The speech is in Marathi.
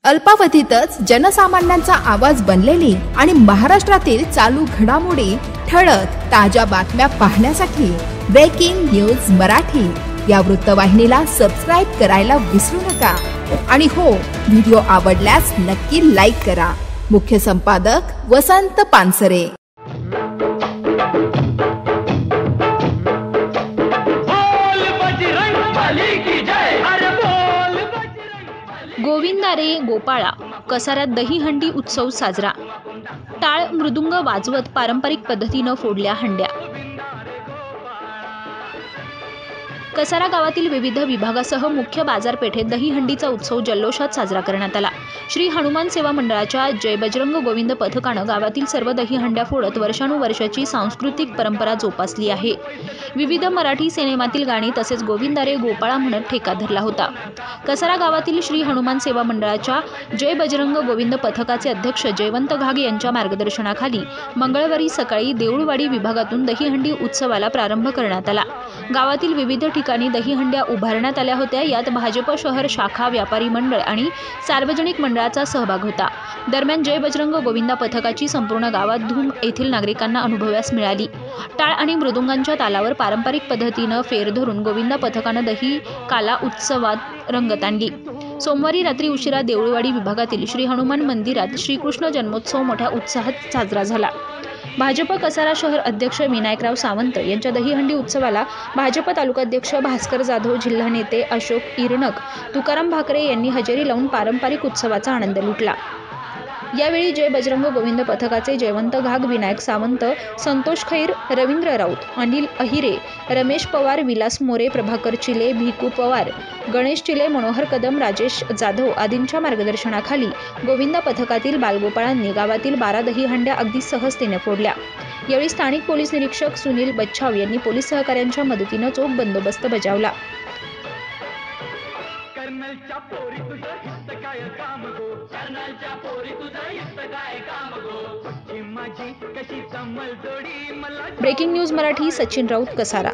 अल्पावधीतच जनसामान्यांचा आवाज बनलेली आणि महाराष्ट्रातील चालू घडामोडी ठळक ताज्या बातम्या पाहण्यासाठी ब्रेकिंग न्यूज मराठी या वृत्तवाहिनीला सबस्क्राइब करायला विसरू नका। आणि हो, व्हिडिओ आवडल्यास नक्की लाईक करा। मुख्य संपादक वसंत पानसरे। गोविंदा रे गोपाळा कसाऱ्यात दहीहंडी उत्सव साजरा। टाळ मृदुंग वाजवत पारंपरिक पद्धतीने फोडल्या हंड्या। कसारा गावातील विविध विभागासह मुख्य बाजारपेठेत दहीहंडीचा उत्सव जल्लोषात साजरा करण्यात आला। श्री हनुमान सेवा मंडळाच्या जय बजरंग गोविंद पथकानं गावातील सर्व दहीहंड्या फोडत वर्षानुवर्षाची सांस्कृतिक परंपरा जोपासली आहे। विविध मराठी सिनेमातील गाणी तसेच गोविंदा रे गोपाळा म्हणत ठेका धरला होता। कसारा गावातील श्री हनुमान सेवा मंडळाच्या जय बजरंग गोविंद पथकाचे अध्यक्ष जयवंत घाग यांच्या मार्गदर्शनाखाली मंगळवारी सकाळी देऊळवाडी विभागातून दहीहंडी उत्सवाला प्रारंभ करण्यात आला। गावातील विविध ठिकाणी दहीहंड्या उभारण्यात आल्या होत्या। यात भाजप शहर शाखा व्यापारी मंडळ आणि सार्वजनिक मंडळाचा सहभाग होता। दरम्यान जय बजरंग गोविंदा पथकाची संपूर्ण गावात धूम येथील नागरिकांना अनुभवास मिळाली। टाळ आणि मृदुंगांच्या तालावर पारंपरिक पद्धतीने फेर धरून गोविंदा पथकाने दही काला उत्सवात रंगत आणली। सोमवारी रात्री उशिरा देऊळवाडी विभागातील श्री हनुमान मंदिरात श्रीकृष्ण जन्मोत्सव मोठ्या उत्साहात साजरा झाला। भाजप कसारा शहर अध्यक्ष विनायकराव सावंत यांच्या दहीहंडी उत्सवाला भाजप तालुकाध्यक्ष भास्कर जाधव, जिल्हा नेते अशोक इरनक, तुकाराम भाकरे यांनी हजेरी लावून पारंपरिक उत्सवाचा आनंद लुटला। यावेळी जय बजरंग गोविंद पथकाचे जयवंत घाग, विनायक सावंत, संतोष खैर, रवींद्र राऊत, अनिल अहिरे, रमेश पवार, विलास मोरे, प्रभाकर चिले, भिकू पवार, गणेश चिले, मनोहर कदम, राजेश जाधव आदींच्या मार्गदर्शनाखाली गोविंदा पथकातील बालगोपाळांनी गावातील 12 दहीहंड्या अगदी सहजतेने फोडल्या। यावेळी स्थानिक पोलीस निरीक्षक सुनील बच्छाव यांनी पोलीस सहकाऱ्यांच्या मदतीने चोख बंदोबस्त बजावला। Breaking news Marathi, Sachin Raut, Kasara.